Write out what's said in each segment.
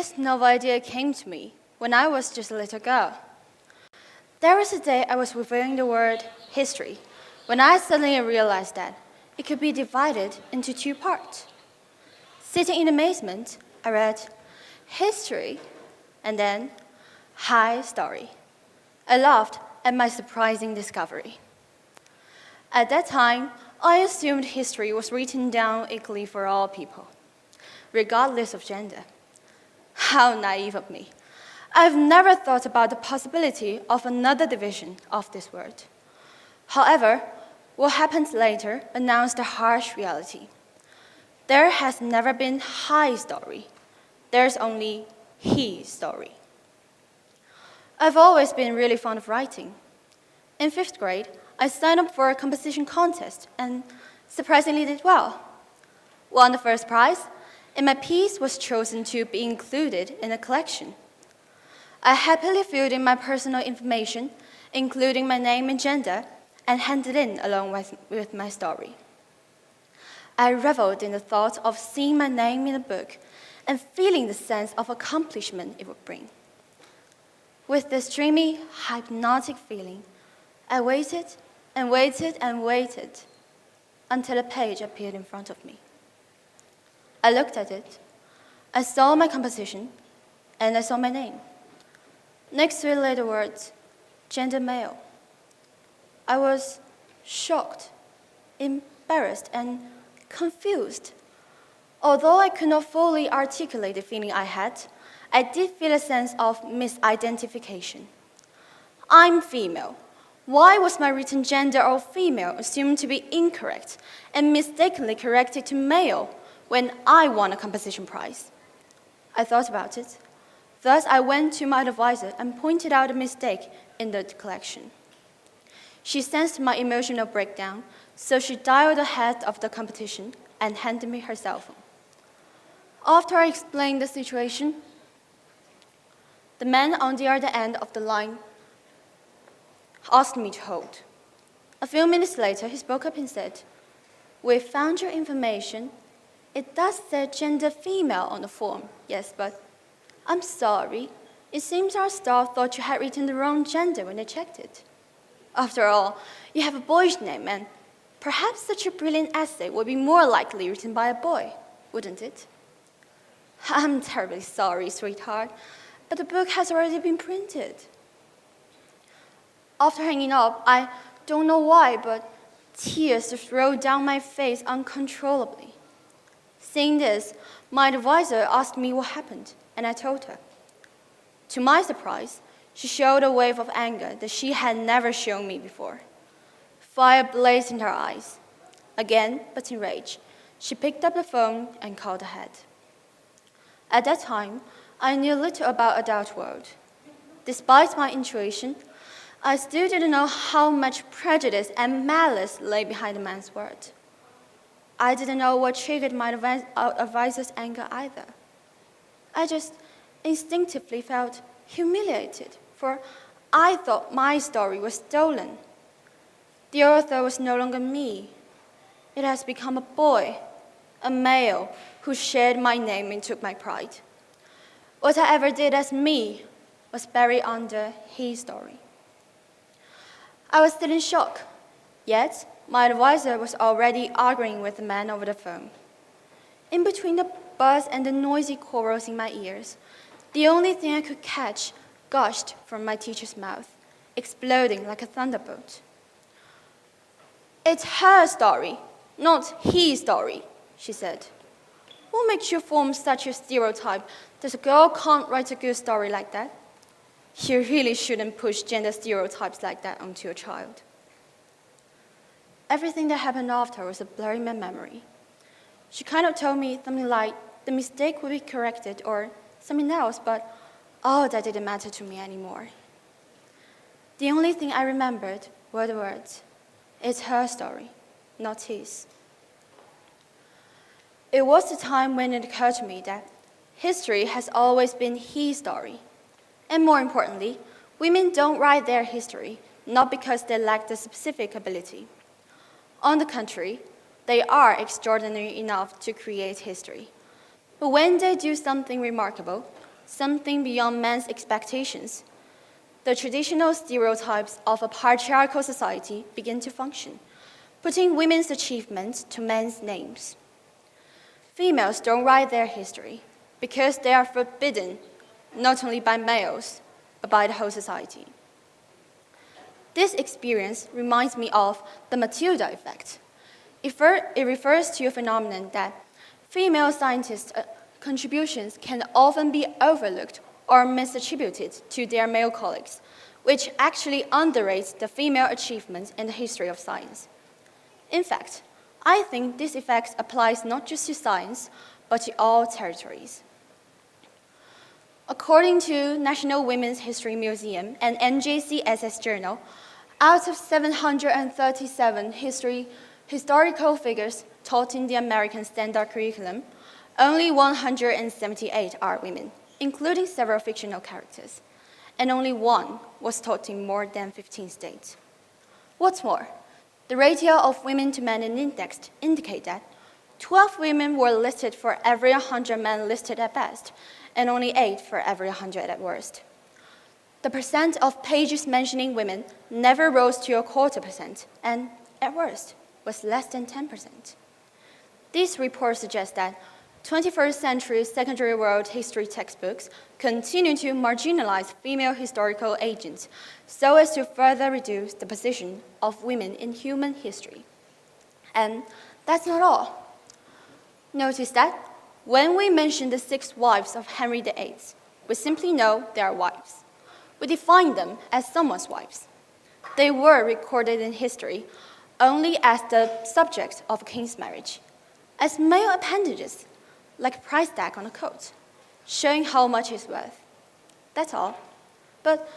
This novel idea came to me when I was just a little girl. There was a day I was reviewing the word history when I suddenly realized that it could be divided into two parts. Sitting in amazement, I read history and then high story. I laughed at my surprising discovery. At that time, I assumed history was written down equally for all people, regardless of gender. How naive of me. I've never thought about the possibility of another division of this word. However, what happened later announced a harsh reality. There has never been high story. There's only he story. I've always been really fond of writing. In 5th grade, I signed up for a composition contest and surprisingly did well. Won the first prize, and my piece was chosen to be included in a collection. I happily filled in my personal information, including my name and gender, and handed in along with my story. I reveled in the thought of seeing my name in a book and feeling the sense of accomplishment it would bring. With this dreamy, hypnotic feeling, I waited and waited and waited until a page appeared in front of me. I looked at it, I saw my composition, and I saw my name. Next to it lay the words, gender male. I was shocked, embarrassed, and confused. Although I could not fully articulate the feeling I had, I did feel a sense of misidentification. I'm female. Why was my written gender of female assumed to be incorrect and mistakenly corrected to male when I won a composition prize? I thought about it. Thus, I went to my advisor and pointed out a mistake in the collection. She sensed my emotional breakdown, so she dialed ahead of the competition and handed me her cell phone. After I explained the situation, the man on the other end of the line asked me to hold. A few minutes later, he spoke up and said, "We found your information. It does say gender female on the form, yes, but I'm sorry. It seems our staff thought you had written the wrong gender when they checked it. After all, you have a boyish name, and perhaps such a brilliant essay would be more likely written by a boy, wouldn't it?" "I'm terribly sorry, sweetheart, but the book has already been printed." After hanging up, I don't know why, but tears just rolled down my face uncontrollably. Seeing this, my advisor asked me what happened, and I told her. To my surprise, she showed a wave of anger that she had never shown me before. Fire blazed in her eyes. Again, but in rage, she picked up the phone and called ahead. At that time, I knew little about adult world. Despite my intuition, I still didn't know how much prejudice and malice lay behind the man's word. I didn't know what triggered my advisor's anger either. I just instinctively felt humiliated, for I thought my story was stolen. The author was no longer me. It has become a boy, a male, who shared my name and took my pride. What I ever did as me was buried under his story. I was still in shock, yet my advisor was already arguing with the man over the phone. In between the buzz and the noisy quarrels in my ears, the only thing I could catch gushed from my teacher's mouth, exploding like a thunderbolt. "It's her story, not his story," she said. "What makes you form such a stereotype that a girl can't write a good story like that? You really shouldn't push gender stereotypes like that onto your child." Everything that happened after was a blur in my memory. She kind of told me something like the mistake would be corrected or something else, but all that didn't matter to me anymore. The only thing I remembered were the words, "It's her story, not his." It was the time when it occurred to me that history has always been his story. And more importantly, women don't write their history, not because they lack the specific ability. On the contrary, they are extraordinary enough to create history. But when they do something remarkable, something beyond men's expectations. The traditional stereotypes of a patriarchal society begin to function, putting women's achievements to men's names. Females don't write their history because they are forbidden, not only by males, but by the whole society. This experience reminds me of the Matilda effect. It refers to a phenomenon that female scientists' contributions can often be overlooked or misattributed to their male colleagues, which actually underrates the female achievements in the history of science. In fact, I think this effect applies not just to science, but to all territories. According to National Women's History Museum and NJCSS Journal, out of 737 historical figures taught in the American Standard Curriculum, only 178 are women, including several fictional characters, and only one was taught in more than 15 states. What's more, the ratio of women to men in index indicate that 12 women were listed for every 100 men listed at best, and only 8 for every 100 at worst. The percent of pages mentioning women never rose to a 0.25%, and at worst, was less than 10%. This report suggests that 21st century secondary world history textbooks continue to marginalize female historical agents so as to further reduce the position of women in human history. And that's not all. Notice that when we mention the 6 wives of Henry VIII, we simply know they are wives. We define them as someone's wives. They were recorded in history only as the subject of a king's marriage, as male appendages, like a price tag on a coat, showing how much it's worth. That's all. But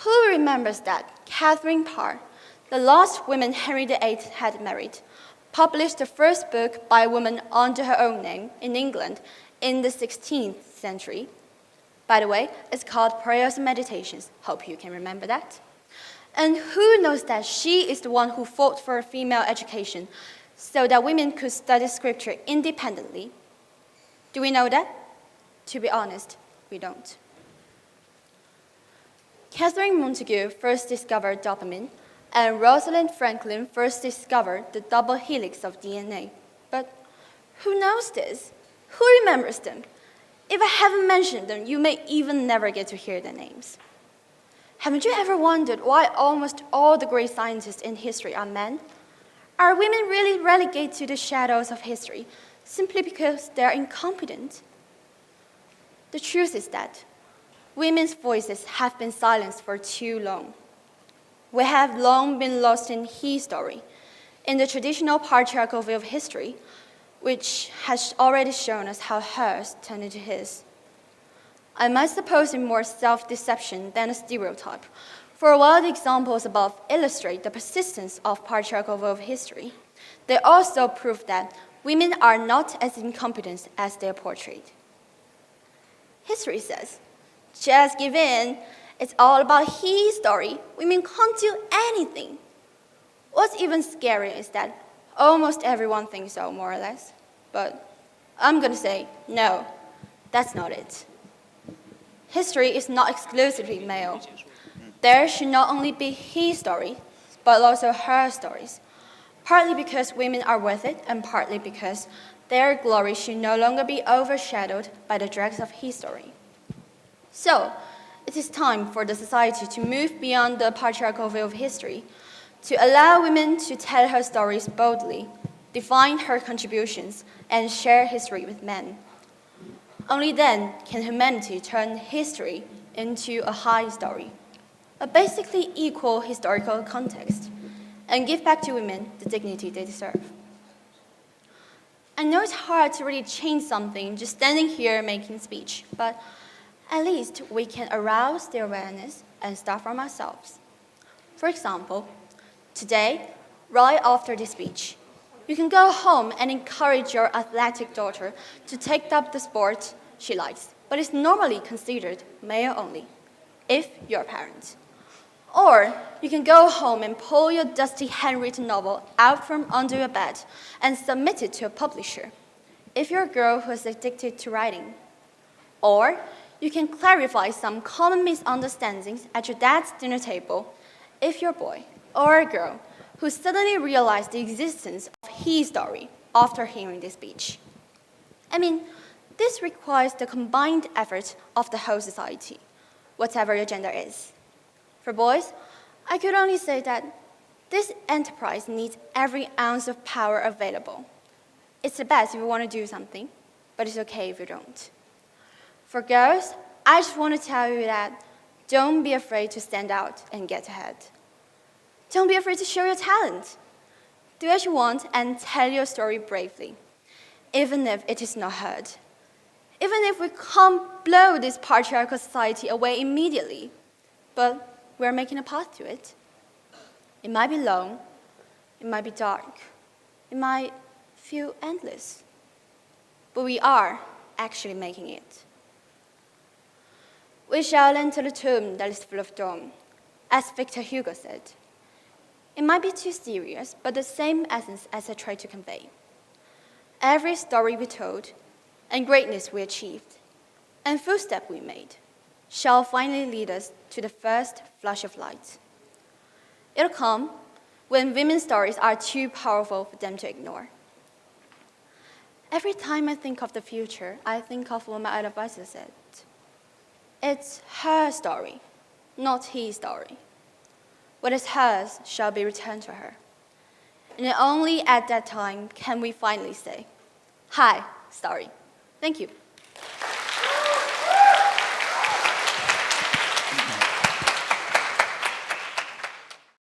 who remembers that Catherine Parr, the last woman Henry VIII had married, published the first book by a woman under her own name in England in the 16th century? By the way, it's called Prayers and Meditations. Hope you can remember that. And who knows that she is the one who fought for female education so that women could study scripture independently? Do we know that? To be honest, we don't. Catherine Montague first discovered dopamine, and Rosalind Franklin first discovered the double helix of DNA. But who knows this? Who remembers them? If I haven't mentioned them, you may even never get to hear their names. Haven't you ever wondered why almost all the great scientists in history are men? Are women really relegated to the shadows of history simply because they're incompetent? The truth is that women's voices have been silenced for too long. We have long been lost in his story, in the traditional patriarchal view of history, which has already shown us how hers turned into his. I might suppose in more self-deception than a stereotype, for while the examples above illustrate the persistence of patriarchal view of history, they also prove that women are not as incompetent as they are portrayed. History says, just give in. It's all about his story. Women can't do anything. What's even scarier is that almost everyone thinks so, more or less. But I'm going to say, no, that's not it. History is not exclusively male. There should not only be his story, but also her stories. Partly because women are worth it, and partly because their glory should no longer be overshadowed by the dregs of his story. So, it is time for the society to move beyond the patriarchal view of history, to allow women to tell her stories boldly, define her contributions, and share history with men. Only then can humanity turn history into a high story, a basically equal historical context, and give back to women the dignity they deserve. I know it's hard to really change something just standing here making speech, but at least we can arouse the awareness and start from ourselves. For example, today, right after this speech, you can go home and encourage your athletic daughter to take up the sport she likes, but is normally considered male only, if you're a parent. Or you can go home and pull your dusty handwritten novel out from under your bed and submit it to a publisher, if you're a girl who is addicted to writing. Or you can clarify some common misunderstandings at your dad's dinner table if you're a boy or a girl who suddenly realized the existence of his story after hearing this speech. I mean, this requires the combined effort of the whole society, whatever your gender is. For boys, I could only say that this enterprise needs every ounce of power available. It's the best if you want to do something, but it's okay if you don't. For girls, I just want to tell you that don't be afraid to stand out and get ahead. Don't be afraid to show your talent. Do what you want and tell your story bravely, even if it is not heard. Even if we can't blow this patriarchal society away immediately, but we're making a path to it. It might be long, it might be dark, it might feel endless, but we are actually making it. We shall enter the tomb that is full of dawn, as Victor Hugo said. It might be too serious, but the same essence as I tried to convey. Every story we told, and greatness we achieved, and footstep we made, shall finally lead us to the first flash of light. It'll come when women's stories are too powerful for them to ignore. Every time I think of the future, I think of what my advisor said. It's her story, not his story. What is hers shall be returned to her. And only at that time can we finally say, hi, story. Thank you.